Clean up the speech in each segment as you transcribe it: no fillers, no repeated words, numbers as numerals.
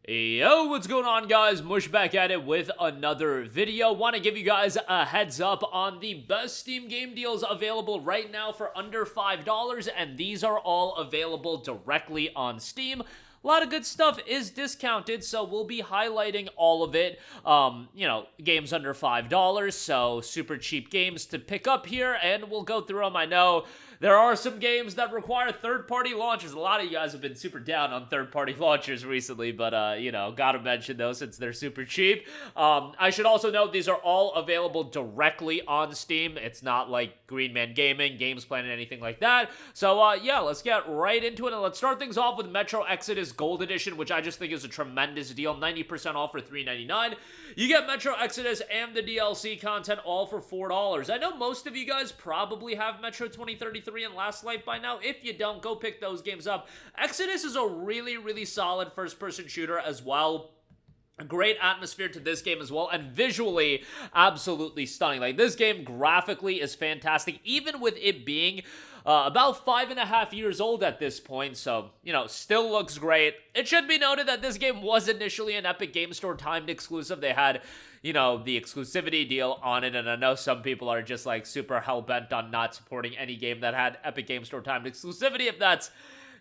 Yo, what's going on, guys? Mush back at it with another video. Want to give you guys a heads up on the best Steam game deals available right now for under $5, and these are all available directly on Steam. A lot of good stuff is discounted, so we'll be highlighting all of it. Games under $5, so super cheap games to pick up here, and we'll go through them. I know there are some games that require third-party launchers. A lot of you guys have been super down on third-party launchers recently, but, gotta mention those since they're super cheap. I should also note these are all available directly on Steam. It's not like Green Man Gaming, Games Planet, anything like that. So, let's get right into it, and let's start things off with Metro Exodus Gold Edition, which I just think is a tremendous deal. 90% off for $3.99. You get Metro Exodus and the DLC content all for $4. I know most of you guys probably have Metro 2033 and Last Light by now. If you don't, go pick those games up. Exodus is a really, really solid first-person shooter as well. A great atmosphere to this game as well, and visually absolutely stunning. Like, this game graphically is fantastic, even with it being about 5.5 years old at this point, so, still looks great. It should be noted that this game was initially an Epic Game Store timed exclusive. They had, the exclusivity deal on it, and I know some people are just, super hell-bent on not supporting any game that had Epic Game Store timed exclusivity. If that's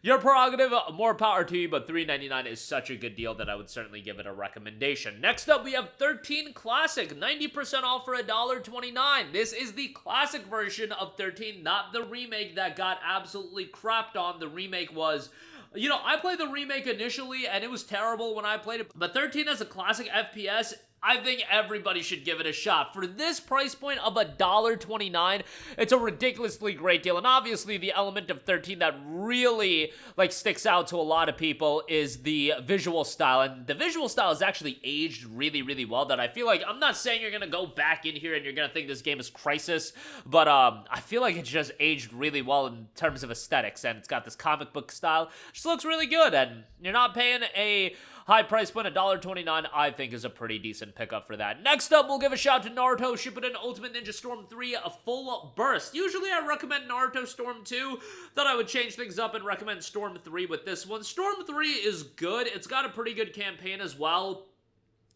your prerogative, more power to you, but $3.99 is such a good deal that I would certainly give it a recommendation. Next up, we have XIII Classic, 90% off for $1.29. This is the classic version of 13, not the remake that got absolutely crapped on. The remake was... I played the remake initially, and it was terrible when I played it, but 13 as a classic FPS, I think everybody should give it a shot. For this price point of $1.29, it's a ridiculously great deal. And obviously, the element of 13 that really, sticks out to a lot of people is the visual style. And the visual style is actually aged really, really well. That I feel like, I'm not saying you're going to go back in here and you're going to think this game is Crisis, but I feel like it's just aged really well in terms of aesthetics. And it's got this comic book style. It just looks really good. And you're not paying a high price point. $1.29, I think, is a pretty decent pickup for that. Next up, we'll give a shout to Naruto Shippuden Ultimate Ninja Storm 3, a full burst. Usually I recommend Naruto Storm 2, thought I would change things up and recommend Storm 3 with this one. Storm 3 is good. It's got a pretty good campaign as well.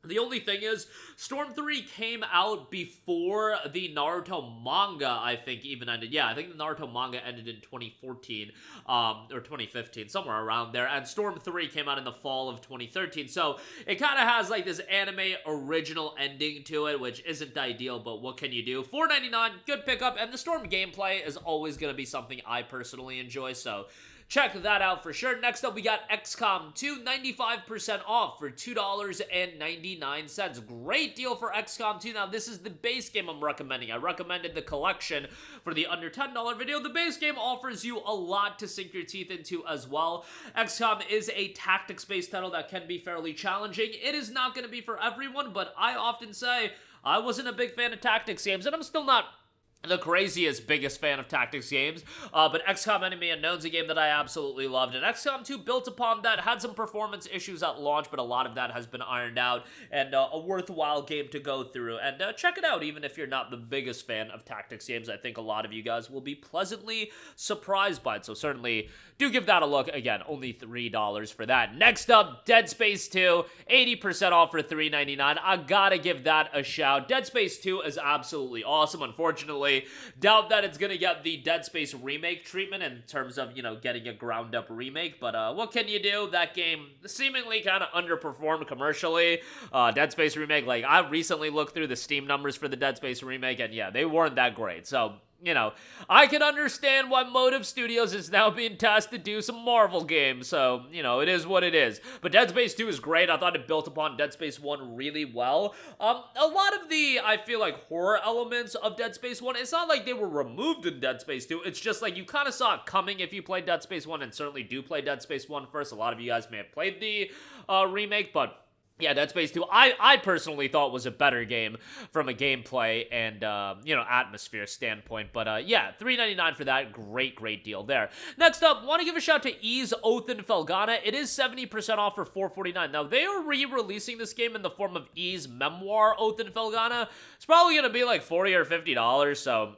The only thing is, Storm 3 came out before the Naruto manga, I think, even ended. Yeah, I think the Naruto manga ended in 2014, or 2015, somewhere around there, and Storm 3 came out in the fall of 2013, so it kind of has, this anime original ending to it, which isn't ideal, but what can you do? $4.99, good pickup, and the Storm gameplay is always going to be something I personally enjoy, so check that out for sure. Next up, we got XCOM 2, 95% off for $2.99. Great deal for XCOM 2. Now, this is the base game I'm recommending. I recommended the collection for the under $10 video. The base game offers you a lot to sink your teeth into as well. XCOM is a tactics-based title that can be fairly challenging. It is not going to be for everyone, but I often say I wasn't a big fan of tactics games, and I'm still not the craziest, biggest fan of tactics games, but XCOM Enemy Unknown's a game that I absolutely loved, and XCOM 2 built upon that, had some performance issues at launch, but a lot of that has been ironed out, and a worthwhile game to go through, and check it out, even if you're not the biggest fan of tactics games. I think a lot of you guys will be pleasantly surprised by it, so certainly do give that a look. Again, only $3 for that. Next up, Dead Space 2, 80% off for $3.99. I gotta give that a shout. Dead Space 2 is absolutely awesome. Unfortunately, doubt that it's gonna get the Dead Space remake treatment in terms of, getting a ground-up remake, but what can you do? That game seemingly kind of underperformed commercially. Dead Space remake, I recently looked through the Steam numbers for the Dead Space remake, and yeah, they weren't that great, so I can understand why Motive Studios is now being tasked to do some Marvel games, so, it is what it is. But Dead Space 2 is great. I thought it built upon Dead Space 1 really well. A lot of the, I feel horror elements of Dead Space 1, it's not like they were removed in Dead Space 2, it's just you kind of saw it coming if you played Dead Space 1, and certainly do play Dead Space 1 first. A lot of you guys may have played the remake, but yeah, Dead Space 2, I personally thought was a better game from a gameplay and, atmosphere standpoint. But, yeah, $3.99 for that. Great deal there. Next up, want to give a shout to Ys Oan Felghana. It is 70% off for $4.49. Now, they are re-releasing this game in the form of Ys Memoir Oan Felghana. It's probably going to be $40 or $50, so,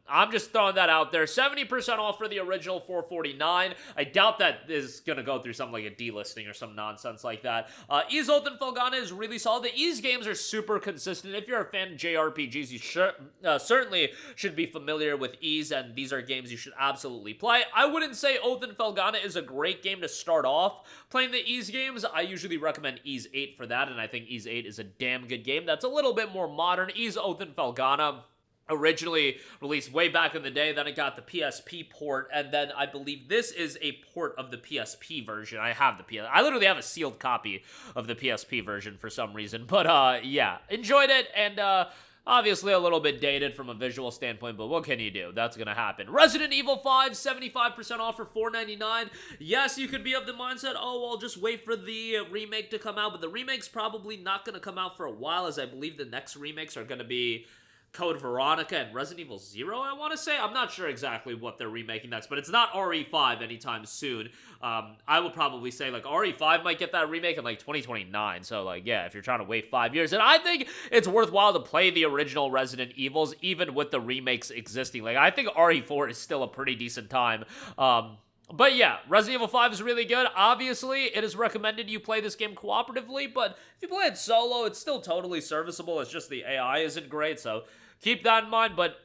I'm just throwing that out there. 70% off for the original $449. I doubt that is going to go through something like a delisting or some nonsense like that. Ys Oath and Felghana is really solid. The Ys games are super consistent. If you're a fan of JRPGs, you certainly should be familiar with Ys, and these are games you should absolutely play. I wouldn't say Oath and Felghana is a great game to start off playing the Ys games. I usually recommend Ys 8 for that, and I think Ys 8 is a damn good game that's a little bit more modern. Ys Oath and Felghana originally released way back in the day, then it got the PSP port, and then I believe this is a port of the PSP version. I literally have a sealed copy of the PSP version for some reason, but yeah, enjoyed it, and obviously a little bit dated from a visual standpoint, but what can you do? That's gonna happen. Resident Evil 5, 75% off for $4.99. Yes, you could be of the mindset, oh, well, just wait for the remake to come out, but the remake's probably not gonna come out for a while, as I believe the next remakes are gonna be Code Veronica and Resident Evil 0, I want to say. I'm not sure exactly what they're remaking next, but it's not RE5 anytime soon. I would probably say, like, RE5 might get that remake in, like, 2029. So, like, yeah, if you're trying to wait 5 years. And I think it's worthwhile to play the original Resident Evils, even with the remakes existing. Like, I think RE4 is still a pretty decent time. But yeah, Resident Evil 5 is really good. Obviously, it is recommended you play this game cooperatively, but if you play it solo, it's still totally serviceable. It's just the AI isn't great, so keep that in mind. But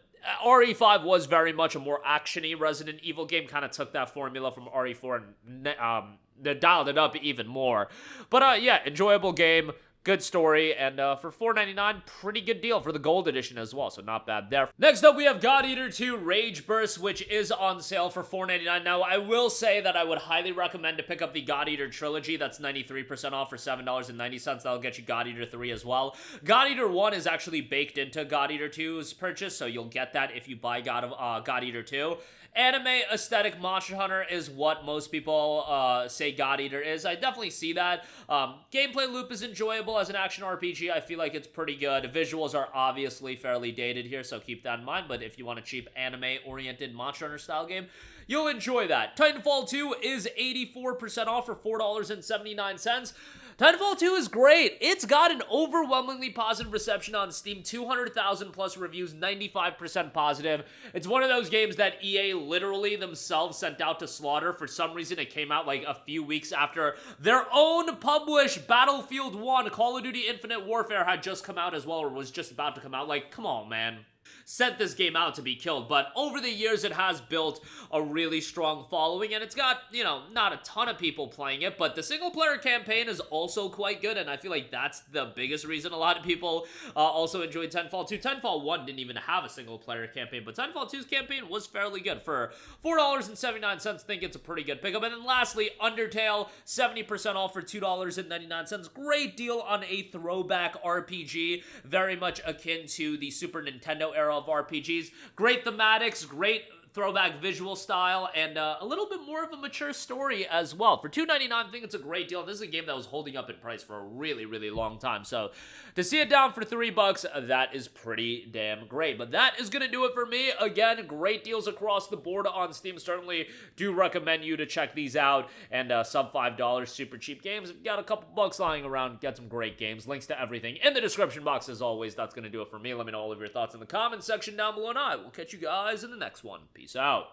RE5 was very much a more action-y Resident Evil game, kind of took that formula from RE4 and they dialed it up even more. But yeah, enjoyable game. Good story, and for $4.99, pretty good deal for the Gold Edition as well, so not bad there. Next up, we have God Eater 2 Rage Burst, which is on sale for $4.99. Now, I will say that I would highly recommend to pick up the God Eater Trilogy. That's 93% off for $7.90. That'll get you God Eater 3 as well. God Eater 1 is actually baked into God Eater 2's purchase, so you'll get that if you buy God Eater 2. Anime aesthetic Monster Hunter is what most people say God Eater is. I definitely see that. Gameplay loop is enjoyable as an action RPG. I feel like it's pretty good. Visuals are obviously fairly dated here, so keep that in mind. But if you want a cheap anime-oriented Monster Hunter style game, you'll enjoy that. Titanfall 2 is 84% off for $4.79. Titanfall 2 is great. It's got an overwhelmingly positive reception on Steam, 200,000 plus reviews, 95% positive. It's one of those games that EA literally themselves sent out to slaughter. For some reason, it came out like a few weeks after their own published Battlefield 1. Call of Duty Infinite Warfare had just come out as well, or was just about to come out. Like, come on, man. Sent this game out to be killed, but over the years it has built a really strong following, and it's got, you know, not a ton of people playing it, but the single player campaign is also quite good, and I feel like that's the biggest reason a lot of people also enjoyed Titanfall 2. Titanfall 1 didn't even have a single player campaign, but Titanfall 2's campaign was fairly good. For $4.79, think it's a pretty good pickup. And then lastly, Undertale, 70% off for $2.99. Great deal on a throwback RPG, very much akin to the Super Nintendo era of RPGs. Great thematics, great throwback visual style, and a little bit more of a mature story as well. For $2.99, I think it's a great deal. This is a game that was holding up in price for a really, really long time. So to see it down for $3, that is pretty damn great. But that is going to do it for me. Again, great deals across the board on Steam. Certainly do recommend you to check these out. And sub $5, super cheap games. If you got a couple bucks lying around, get some great games. Links to everything in the description box as always. That's going to do it for me. Let me know all of your thoughts in the comments section down below, and I will catch you guys in the next one. Peace out.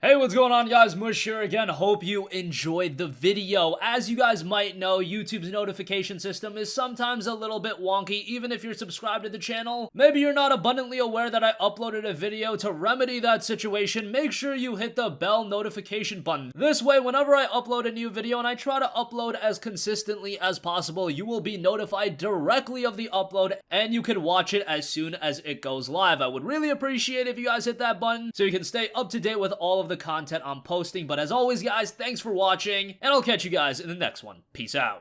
Hey, what's going on, guys? Mush here again. Hope you enjoyed the video. As you guys might know, YouTube's notification system is sometimes a little bit wonky, even if you're subscribed to the channel. Maybe you're not abundantly aware that I uploaded a video. To remedy that situation, make sure you hit the bell notification button. This way, whenever I upload a new video, and I try to upload as consistently as possible, you will be notified directly of the upload, and you can watch it as soon as it goes live. I would really appreciate if you guys hit that button so you can stay up to date with all of the content I'm posting. But as always, guys, thanks for watching, and I'll catch you guys in the next one. Peace out.